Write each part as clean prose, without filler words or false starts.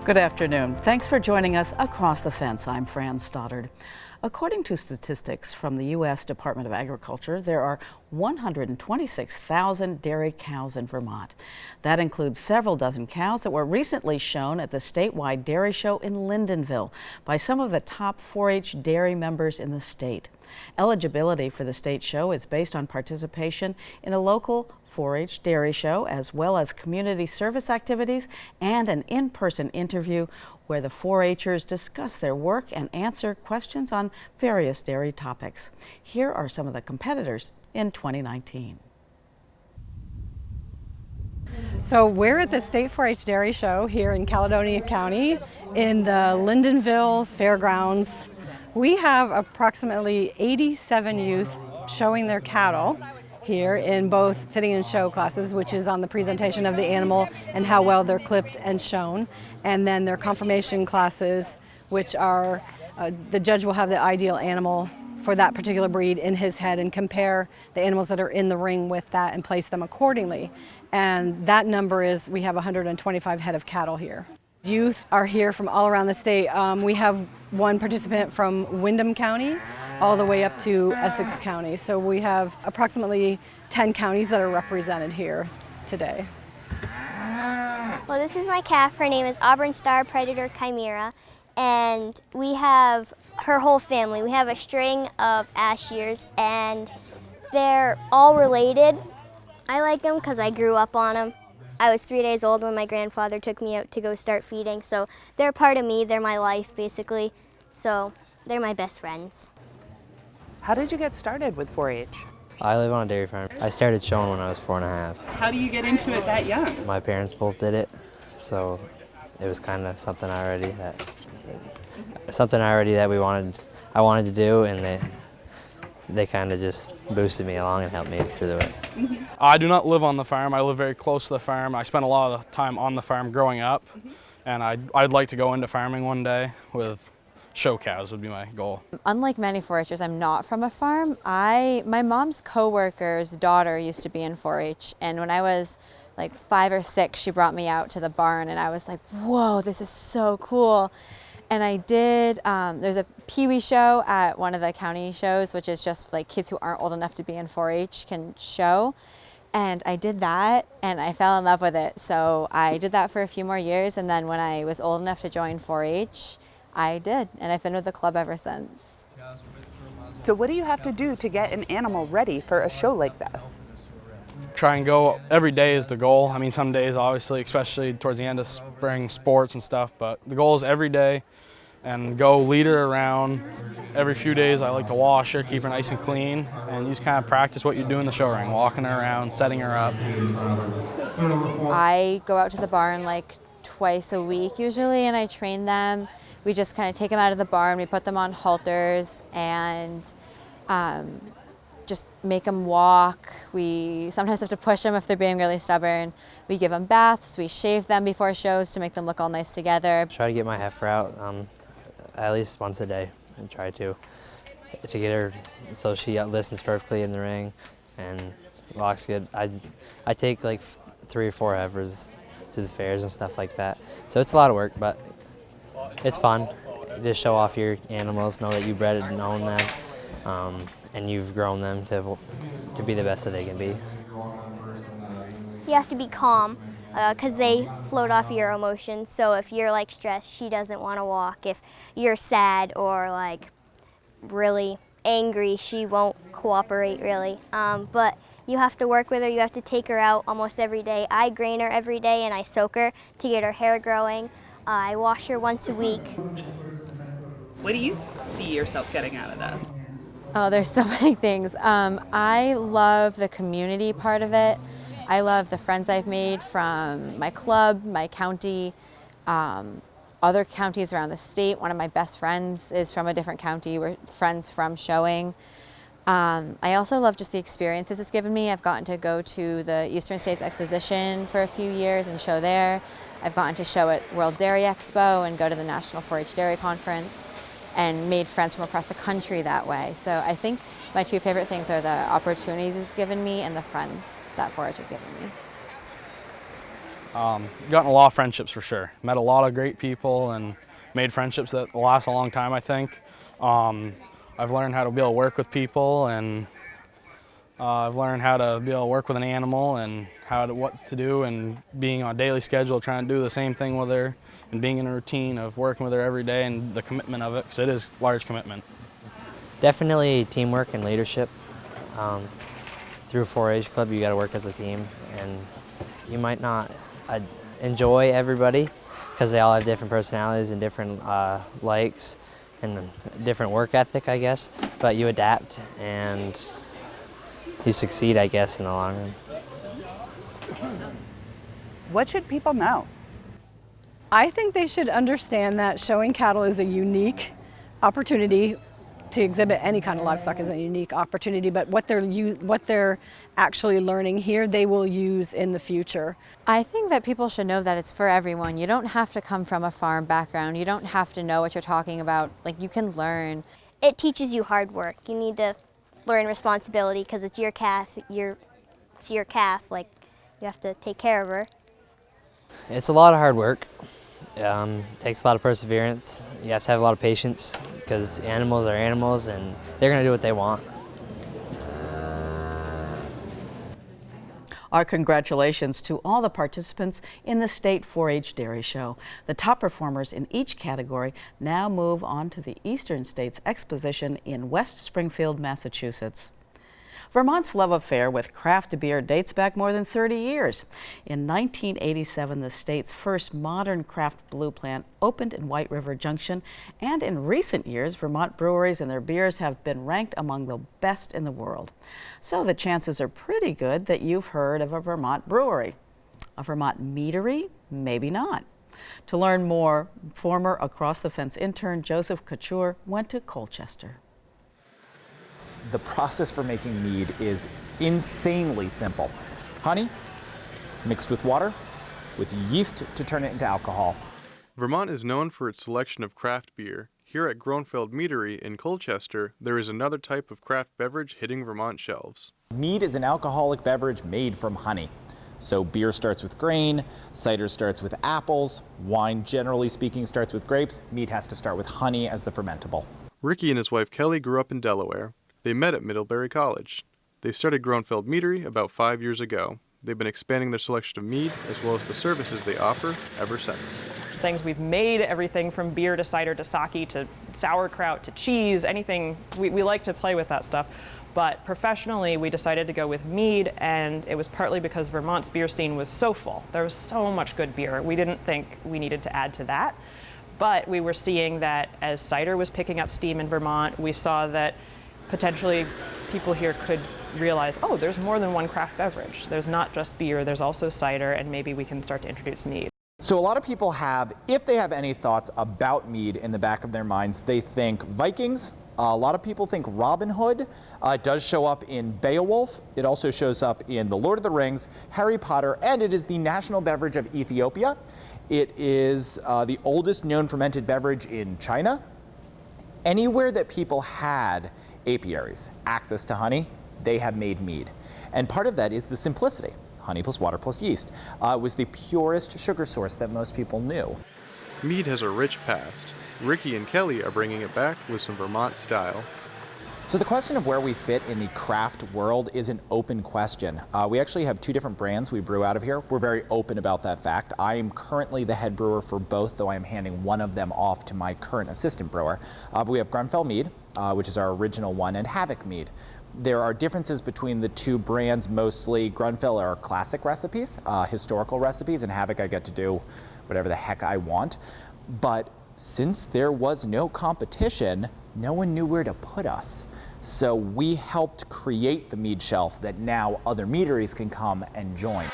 Good afternoon. Thanks for joining us across the fence. I'm Fran Stoddard. According to statistics from the U.S. Department of Agriculture, there are 126,000 dairy cows in Vermont. That includes several dozen cows that were recently shown at the statewide dairy show in Lyndonville by some of the top 4-H dairy members in the state. Eligibility for the state show is based on participation in a local 4-H dairy show, as well as community service activities and an in-person interview where the 4-Hers discuss their work and answer questions on various dairy topics. Here are some of the competitors in 2019. So we're at the State 4-H Dairy Show here in Caledonia County in the Lyndonville Fairgrounds. We have approximately 87 youth showing their cattle here in both fitting and show classes, which is on the presentation of the animal and how well they're clipped and shown, and then their conformation classes, which are the judge will have the ideal animal for that particular breed in his head and compare the animals that are in the ring with that and place them accordingly. And that number is, we have 125 head of cattle here. Youth are here from all around the state. We have one participant from Windham County all the way up to Essex County. So we have approximately 10 counties that are represented here today. Well, this is my calf. Her name is Auburn Star Predator Chimera, and we have her whole family. We have a string of Ashers, and they're all related. I like them because I grew up on them. I was 3 days old when my grandfather took me out to go start feeding, so they're part of me. They're my life, basically. So they're my best friends. How did you get started with 4-H? I live on a dairy farm. I started showing when I was 4.5. How do you get into it that young? My parents both did it, so it was kind of something already that I wanted to do, and they kind of just boosted me along and helped me through the way. I do not live on the farm. I live very close to the farm. I spent a lot of the time on the farm growing up, and I'd like to go into farming one day with show cows would be my goal. Unlike many 4-Hers, I'm not from a farm. My mom's coworker's daughter used to be in 4-H, and when I was like 5 or 6, she brought me out to the barn, and I was like, whoa, this is so cool. And I did, there's a Pee-wee show at one of the county shows, which is just like kids who aren't old enough to be in 4-H can show. And I did that, and I fell in love with it. So I did that for a few more years, and then when I was old enough to join 4-H, I did, and I've been with the club ever since. So what do you have to do to get an animal ready for a show like this? Try and go every day is the goal. I mean, some days obviously, especially towards the end of spring sports and stuff, but the goal is every day and go lead her around. Every few days I like to wash her, keep her nice and clean, and you just kind of practice what you do in the show ring, walking her around, setting her up. I go out to the barn like twice a week usually, and I train them. We just kind of take them out of the barn, we put them on halters, and just make them walk. We sometimes have to push them if they're being really stubborn. We give them baths, we shave them before shows to make them look all nice together. Try to get my heifer out at least once a day, and try to get her so she listens perfectly in the ring and walks good. I take like 3 or 4 heifers to the fairs and stuff like that, so it's a lot of work, but it's fun. Just show off your animals, know that you bred and own them, and you've grown them to be the best that they can be. You have to be calm because they float off your emotions. So if you're like stressed, she doesn't want to walk. If you're sad or like really angry, she won't cooperate really. But you have to work with her. You have to take her out almost every day. I grain her every day and I soak her to get her hair growing. I wash her once a week. What do you see yourself getting out of this? Oh, there's so many things. I love the community part of it. I love the friends I've made from my club, my county, other counties around the state. One of my best friends is from a different county. We're friends from showing. I also love just the experiences it's given me. I've gotten to go to the Eastern States Exposition for a few years and show there. I've gotten to show at World Dairy Expo and go to the National 4-H Dairy Conference and made friends from across the country that way. So I think my 2 favorite things are the opportunities it's given me and the friends that 4-H has given me. Gotten a lot of friendships for sure. Met a lot of great people and made friendships that last a long time, I think. I've learned how to be able to work with people, and I've learned how to be able to work with an animal and what to do, and being on a daily schedule, trying to do the same thing with her, and being in a routine of working with her every day, and the commitment of it, because it is large commitment. Definitely teamwork and leadership. Through 4-H Club, you got to work as a team, and you might not enjoy everybody because they all have different personalities and different likes and different work ethic, I guess. But you adapt and you succeed, I guess, in the long run. What should people know? I think they should understand that showing cattle is a unique opportunity. To exhibit any kind of livestock is a unique opportunity, but what they're actually learning here, they will use in the future. I think that people should know that it's for everyone. You don't have to come from a farm background. You don't have to know what you're talking about. Like, you can learn. It teaches you hard work. You need to learn responsibility because it's your calf. It's your calf. Like, you have to take care of her. It's a lot of hard work. Takes a lot of perseverance. You have to have a lot of patience because animals are animals and they're going to do what they want. Our congratulations to all the participants in the State 4-H Dairy Show. The top performers in each category now move on to the Eastern States Exposition in West Springfield, Massachusetts. Vermont's love affair with craft beer dates back more than 30 years. In 1987, the state's first modern craft brew plant opened in White River Junction, and in recent years, Vermont breweries and their beers have been ranked among the best in the world. So the chances are pretty good that you've heard of a Vermont brewery. A Vermont meadery? Maybe not. To learn more, former Across the Fence intern Joseph Couture went to Colchester. The process for making mead is insanely simple. Honey mixed with water, with yeast to turn it into alcohol. Vermont is known for its selection of craft beer. Here at Groenfeld Meadery in Colchester, there is another type of craft beverage hitting Vermont shelves. Mead is an alcoholic beverage made from honey. So beer starts with grain, cider starts with apples, wine, generally speaking, starts with grapes. Mead has to start with honey as the fermentable. Ricky and his wife Kelly grew up in Delaware. They met at Middlebury College. They started Groenfeld Meadery about 5 years ago. They've been expanding their selection of mead as well as the services they offer ever since. Things we've made, everything from beer to cider to sake to sauerkraut to cheese, anything. We like to play with that stuff. But professionally, we decided to go with mead, and it was partly because Vermont's beer scene was so full. There was so much good beer. We didn't think we needed to add to that. But we were seeing that as cider was picking up steam in Vermont, we saw that potentially people here could realize, oh, there's more than one craft beverage. There's not just beer, there's also cider, and maybe we can start to introduce mead. So a lot of people have, if they have any thoughts about mead in the back of their minds, they think Vikings. A lot of people think Robin Hood. It does show up in Beowulf. It also shows up in The Lord of the Rings, Harry Potter, and it is the national beverage of Ethiopia. It is the oldest known fermented beverage in China. Anywhere that people had apiaries, access to honey, they have made mead. And part of that is the simplicity. Honey plus water plus yeast. It was the purest sugar source that most people knew. Mead has a rich past. Ricky and Kelly are bringing it back with some Vermont style. So the question of where we fit in the craft world is an open question. We actually have 2 different brands we brew out of here. We're very open about that fact. I am currently the head brewer for both, though I am handing one of them off to my current assistant brewer. But we have Groenfeld Mead, which is our original one, and Havoc Mead. There are differences between the 2 brands, mostly. Groenfeld are classic recipes, historical recipes, and Havoc I get to do whatever the heck I want. But since there was no competition, no one knew where to put us. So we helped create the mead shelf that now other meaderies can come and join.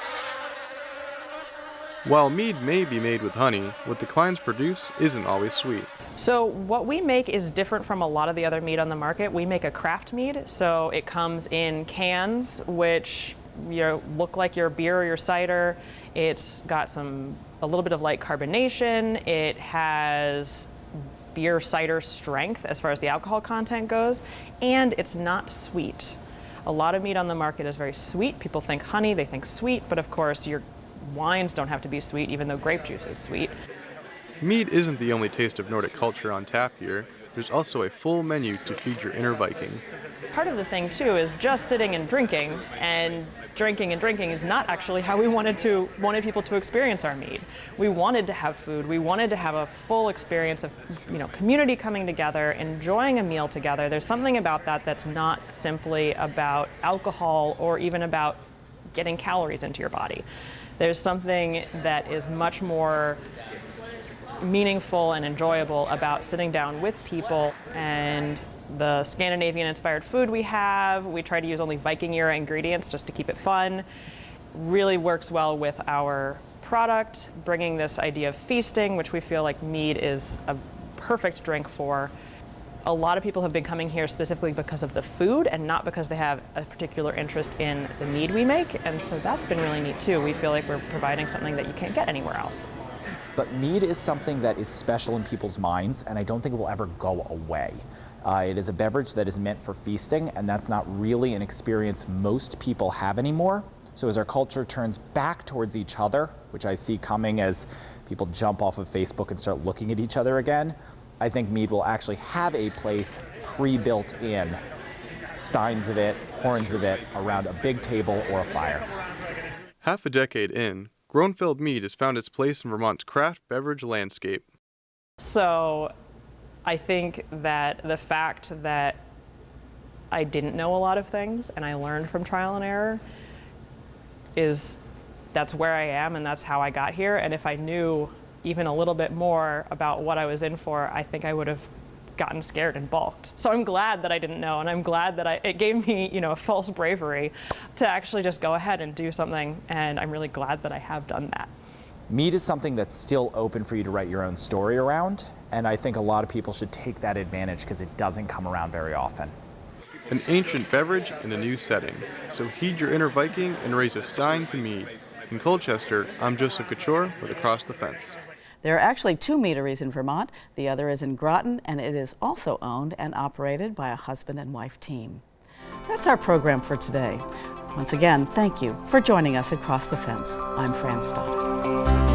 While mead may be made with honey, what the Kleins produce isn't always sweet. So what we make is different from a lot of the other mead on the market. We make a craft mead, so it comes in cans, which look like your beer or your cider. It's got a little bit of light carbonation. It has beer cider strength as far as the alcohol content goes, and it's not sweet. A lot of mead on the market is very sweet. People think honey, they think sweet, but of course Wines don't have to be sweet, even though grape juice is sweet. Mead isn't the only taste of Nordic culture on tap here. There's also a full menu to feed your inner Viking. Part of the thing, too, is just sitting and drinking is not actually how we wanted people to experience our mead. We wanted to have food. We wanted to have a full experience of, community coming together, enjoying a meal together. There's something about that that's not simply about alcohol or even about getting calories into your body. There's something that is much more meaningful and enjoyable about sitting down with people, and the Scandinavian-inspired food we have, we try to use only Viking-era ingredients just to keep it fun, really works well with our product, bringing this idea of feasting, which we feel like mead is a perfect drink for. A lot of people have been coming here specifically because of the food and not because they have a particular interest in the mead we make, and so that's been really neat too. We feel like we're providing something that you can't get anywhere else. But mead is something that is special in people's minds, and I don't think it will ever go away. It is a beverage that is meant for feasting, and that's not really an experience most people have anymore. So as our culture turns back towards each other, which I see coming as people jump off of Facebook and start looking at each other again, I think mead will actually have a place pre-built in, steins of it, horns of it, around a big table or a fire. Half a decade in, Groenfeld Mead has found its place in Vermont's craft beverage landscape. So I think that the fact that I didn't know a lot of things and I learned from trial and error that's where I am and that's how I got here. And if I knew even a little bit more about what I was in for, I think I would have gotten scared and balked. So I'm glad that I didn't know, and I'm glad that it gave me, a false bravery to actually just go ahead and do something, and I'm really glad that I have done that. Mead is something that's still open for you to write your own story around, and I think a lot of people should take that advantage because it doesn't come around very often. An ancient beverage in a new setting. So heed your inner Viking and raise a stein to mead. In Colchester, I'm Joseph Couture with Across the Fence. There are actually 2 meaderies in Vermont. The other is in Groton, and it is also owned and operated by a husband and wife team. That's our program for today. Once again, thank you for joining us Across the Fence. I'm Fran Stott.